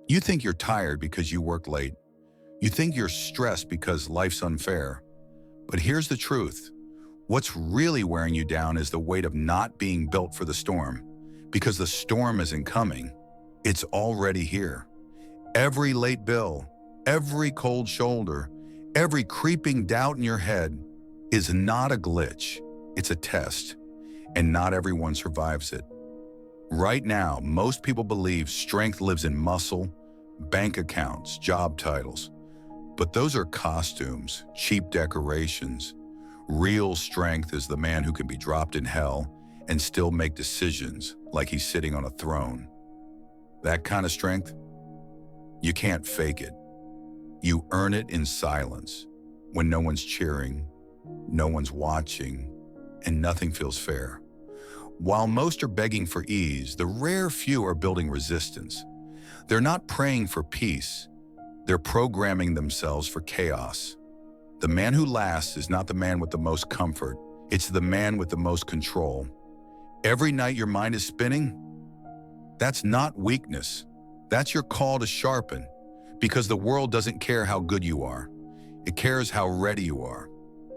You think you're tired because you work late. You think you're stressed because life's unfair. But here's the truth. What's really wearing you down is the weight of not being built for the storm. Because the storm isn't coming. It's already here. Every late bill, every cold shoulder, every creeping doubt in your head is not a glitch. It's a test. And not everyone survives it. Right now, most people believe strength lives in muscle, bank accounts, job titles. But those are costumes, cheap decorations. Real strength is the man who can be dropped in hell and still make decisions like he's sitting on a throne. That kind of strength, you can't fake it. You earn it in silence, when no one's cheering, no one's watching, and nothing feels fair. While most are begging for ease, the rare few are building resistance. They're not praying for peace. They're programming themselves for chaos. The man who lasts is not the man with the most comfort. It's the man with the most control. Every night your mind is spinning? That's not weakness. That's your call to sharpen. Because the world doesn't care how good you are. It cares how ready you are.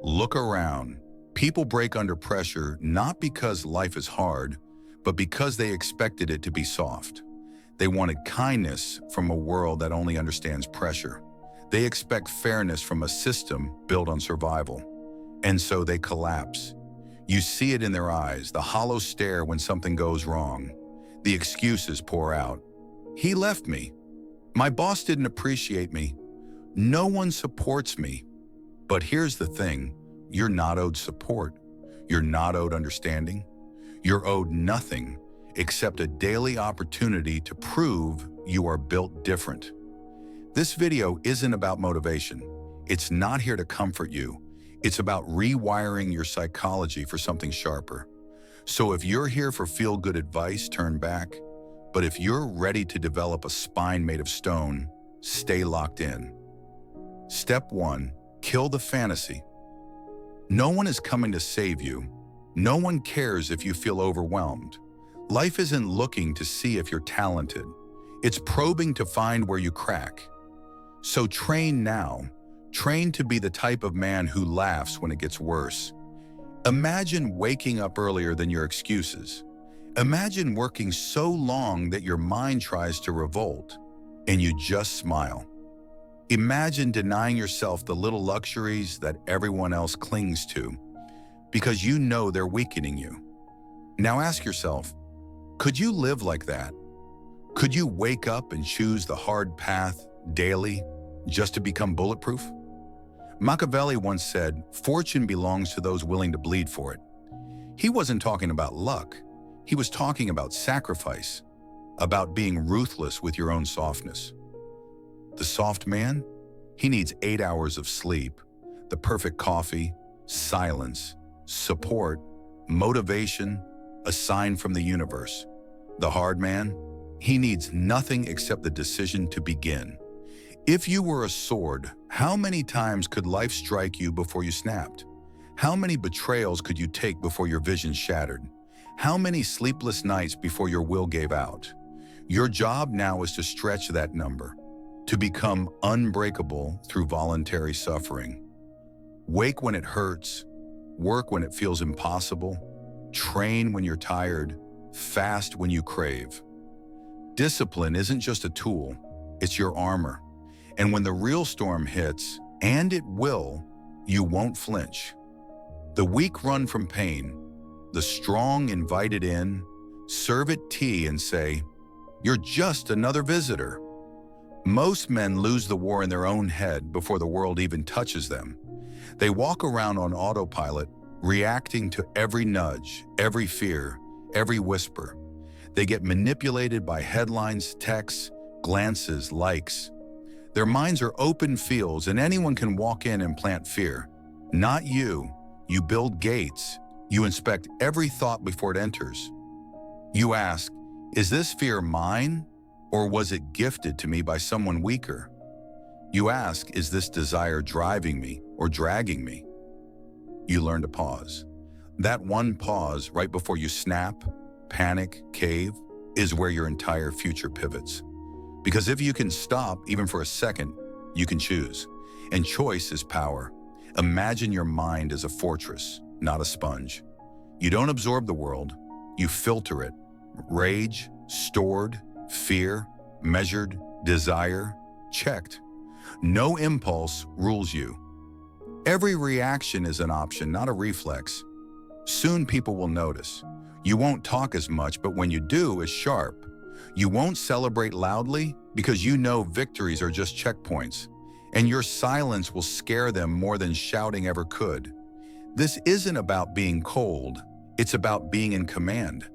Look around. People break under pressure not because life is hard, but because they expected it to be soft. They wanted kindness from a world that only understands pressure. They expect fairness from a system built on survival. And so they collapse. You see it in their eyes, the hollow stare when something goes wrong. The excuses pour out. He left me. My boss didn't appreciate me. No one supports me. But here's the thing. You're not owed support. You're not owed understanding. You're owed nothing except a daily opportunity to prove you are built different. This video isn't about motivation. It's not here to comfort you. It's about rewiring your psychology for something sharper. So if you're here for feel-good advice, turn back. But if you're ready to develop a spine made of stone, stay locked in. Step 1, kill the fantasy. No one is coming to save you. No one cares if you feel overwhelmed. Life isn't looking to see if you're talented. It's probing to find where you crack. So train now. Train to be the type of man who laughs when it gets worse. Imagine waking up earlier than your excuses. Imagine working so long that your mind tries to revolt, and you just smile. Imagine denying yourself the little luxuries that everyone else clings to, because you know they're weakening you. Now ask yourself, could you live like that? Could you wake up and choose the hard path daily just to become bulletproof? Machiavelli once said, "Fortune belongs to those willing to bleed for it." He wasn't talking about luck. He was talking about sacrifice, about being ruthless with your own softness. The soft man? He needs 8 hours of sleep, the perfect coffee, silence, support, motivation, a sign from the universe. The hard man? He needs nothing except the decision to begin. If you were a sword, how many times could life strike you before you snapped? How many betrayals could you take before your vision shattered? How many sleepless nights before your will gave out? Your job now is to stretch that number, to become unbreakable through voluntary suffering. Wake when it hurts, work when it feels impossible, train when you're tired, fast when you crave. Discipline isn't just a tool, it's your armor. And when the real storm hits, and it will, you won't flinch. The weak run from pain. The strong invite it in, serve it tea and say, "You're just another visitor." Most men lose the war in their own head before the world even touches them. They walk around on autopilot, reacting to every nudge, every fear, every whisper. They get manipulated by headlines, texts, glances, likes. Their minds are open fields and anyone can walk in and plant fear. Not you. You build gates. You inspect every thought before it enters. You ask, is this fear mine or was it gifted to me by someone weaker? You ask, is this desire driving me or dragging me? You learn to pause. That one pause right before you snap, panic, cave, is where your entire future pivots. Because if you can stop, even for a second, you can choose. And choice is power. Imagine your mind as a fortress, not a sponge. You don't absorb the world, you filter it. Rage, stored, fear, measured, desire, checked. No impulse rules you. Every reaction is an option, not a reflex. Soon people will notice. You won't talk as much, but when you do, it's sharp. You won't celebrate loudly because you know victories are just checkpoints, and your silence will scare them more than shouting ever could. This isn't about being cold, it's about being in command.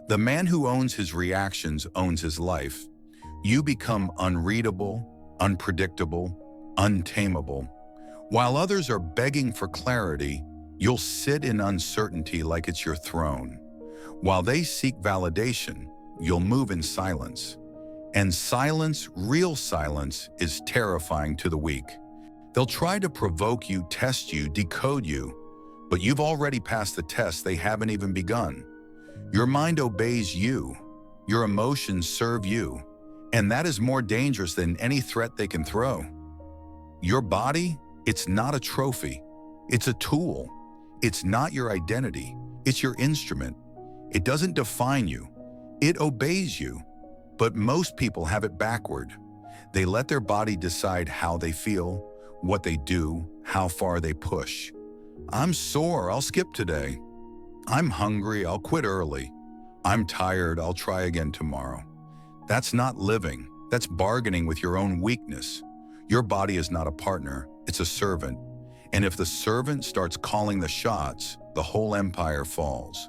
The man who owns his reactions owns his life. You become unreadable, unpredictable, untamable. While others are begging for clarity, you'll sit in uncertainty like it's your throne. While they seek validation, you'll move in silence. And silence, real silence, is terrifying to the weak. They'll try to provoke you, test you, decode you, but you've already passed the test they haven't even begun. Your mind obeys you. Your emotions serve you. And that is more dangerous than any threat they can throw. Your body, it's not a trophy. It's a tool. It's not your identity. It's your instrument. It doesn't define you. It obeys you. But most people have it backward. They let their body decide how they feel, what they do, how far they push. I'm sore, I'll skip today. I'm hungry, I'll quit early. I'm tired, I'll try again tomorrow. That's not living. That's bargaining with your own weakness. Your body is not a partner, it's a servant. And if the servant starts calling the shots, the whole empire falls.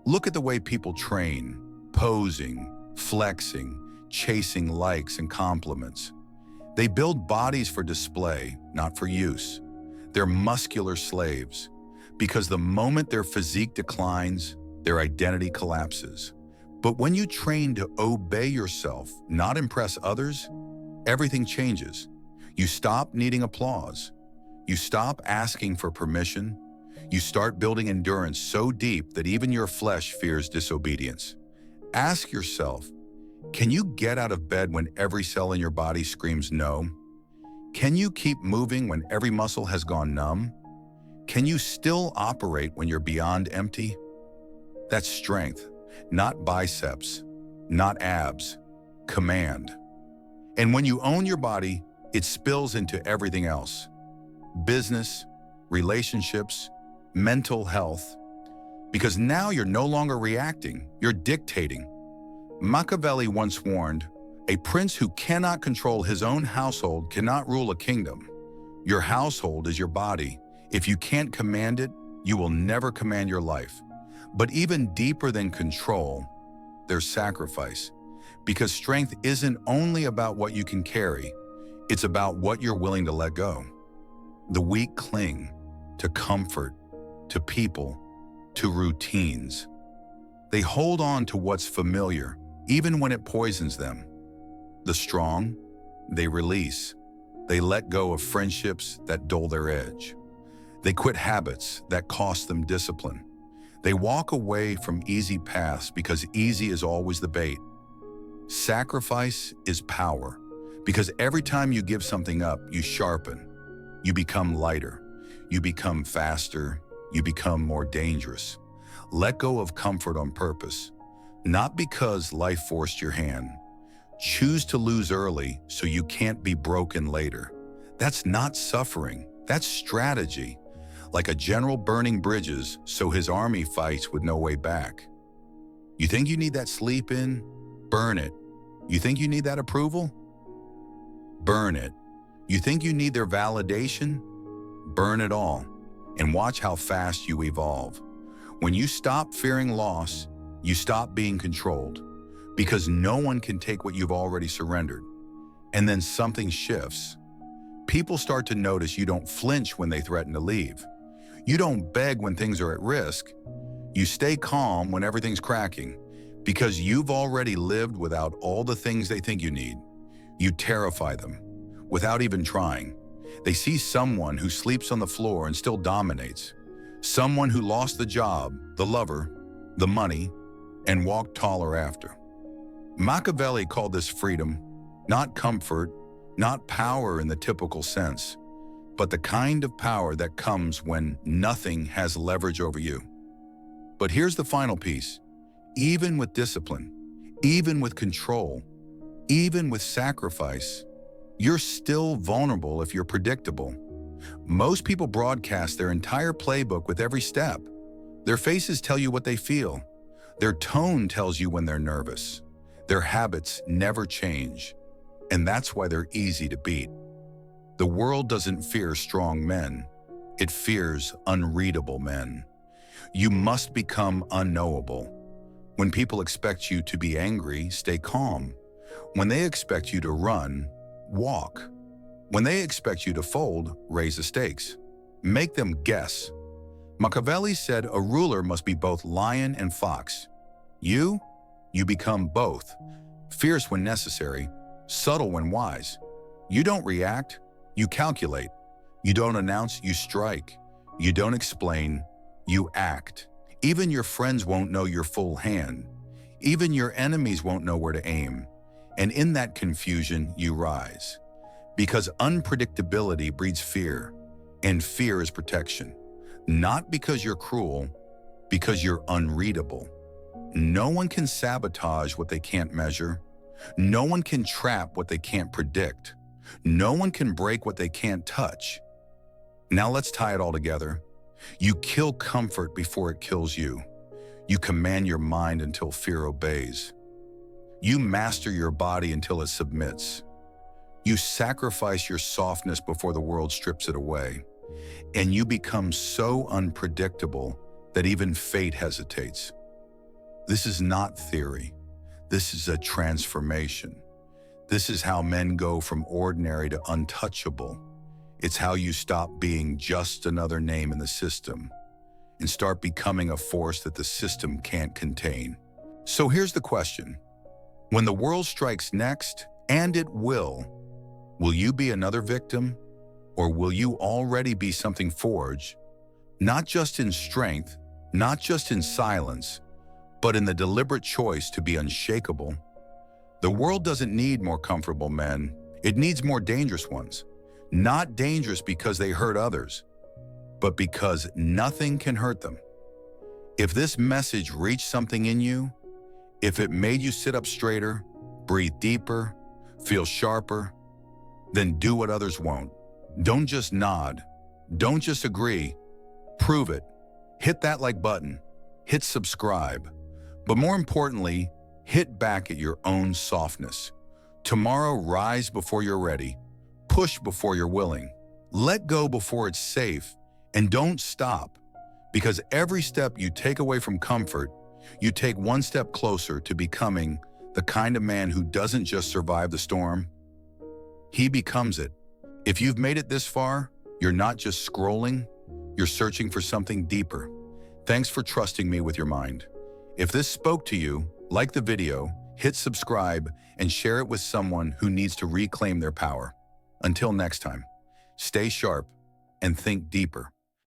Look at the way people train, posing, flexing, chasing likes and compliments. They build bodies for display, not for use. They're muscular slaves, because the moment their physique declines, their identity collapses. But when you train to obey yourself, not impress others, everything changes. You stop needing applause. You stop asking for permission. You start building endurance so deep that even your flesh fears disobedience. Ask yourself, can you get out of bed when every cell in your body screams no? Can you keep moving when every muscle has gone numb? Can you still operate when you're beyond empty? That's strength, not biceps, not abs, command. And when you own your body, it spills into everything else. Business, relationships, mental health. Because now you're no longer reacting, you're dictating. Machiavelli once warned, a prince who cannot control his own household cannot rule a kingdom. Your household is your body. If you can't command it, you will never command your life. But even deeper than control, there's sacrifice. Because strength isn't only about what you can carry, it's about what you're willing to let go. The weak cling to comfort, to people, to routines. They hold on to what's familiar, even when it poisons them. The strong, they release. They let go of friendships that dull their edge. They quit habits that cost them discipline. They walk away from easy paths because easy is always the bait. Sacrifice is power, because every time you give something up, you sharpen. You become lighter. You become faster. You become more dangerous. Let go of comfort on purpose, not because life forced your hand. Choose to lose early so you can't be broken later. That's not suffering, that's strategy. Like a general burning bridges so his army fights with no way back. You think you need that sleep in? Burn it. You think you need that approval? Burn it. You think you need their validation? Burn it all, and watch how fast you evolve. When you stop fearing loss, you stop being controlled, because no one can take what you've already surrendered. And then something shifts. People start to notice you don't flinch when they threaten to leave. You don't beg when things are at risk. You stay calm when everything's cracking, because you've already lived without all the things they think you need. You terrify them, without even trying. They see someone who sleeps on the floor and still dominates. Someone who lost the job, the lover, the money, and walked taller after. Machiavelli called this freedom, Not comfort, not power in the typical sense, but the kind of power that comes when nothing has leverage over you. But here's the final piece. Even with discipline, even with control, even with sacrifice, you're still vulnerable if you're predictable. Most people broadcast their entire playbook with every step. Their faces tell you what they feel. Their tone tells you when they're nervous. Their habits never change. And that's why they're easy to beat. The world doesn't fear strong men. It fears unreadable men. You must become unknowable. When people expect you to be angry, stay calm. When they expect you to run, walk. When they expect you to fold, raise the stakes. Make them guess. Machiavelli said a ruler must be both lion and fox. You become both. Fierce when necessary, subtle when wise. You don't react, you calculate. You don't announce, you strike. You don't explain, you act. Even your friends won't know your full hand. Even your enemies won't know where to aim. And in that confusion, you rise. Because unpredictability breeds fear, and fear is protection. Not because you're cruel, because you're unreadable. No one can sabotage what they can't measure. No one can trap what they can't predict. No one can break what they can't touch. Now let's tie it all together. You kill comfort before it kills you. You command your mind until fear obeys. You master your body until it submits. You sacrifice your softness before the world strips it away. And you become so unpredictable that even fate hesitates. This is not theory. This is a transformation. This is how men go from ordinary to untouchable. It's how you stop being just another name in the system and start becoming a force that the system can't contain. So here's the question. When the world strikes next, and it will you be another victim? Or will you already be something forged, not just in strength, not just in silence, but in the deliberate choice to be unshakable? The world doesn't need more comfortable men. It needs more dangerous ones. Not dangerous because they hurt others, but because nothing can hurt them. If this message reached something in you, if it made you sit up straighter, breathe deeper, feel sharper, then do what others won't. Don't just nod. Don't just agree. Prove it. Hit that like button. Hit subscribe. But more importantly, hit back at your own softness. Tomorrow, rise before you're ready. Push before you're willing. Let go before it's safe. And don't stop. Because every step you take away from comfort, you take one step closer to becoming the kind of man who doesn't just survive the storm. He becomes it. If you've made it this far, you're not just scrolling, you're searching for something deeper. Thanks for trusting me with your mind. If this spoke to you, like the video, hit subscribe, and share it with someone who needs to reclaim their power. Until next time, stay sharp and think deeper.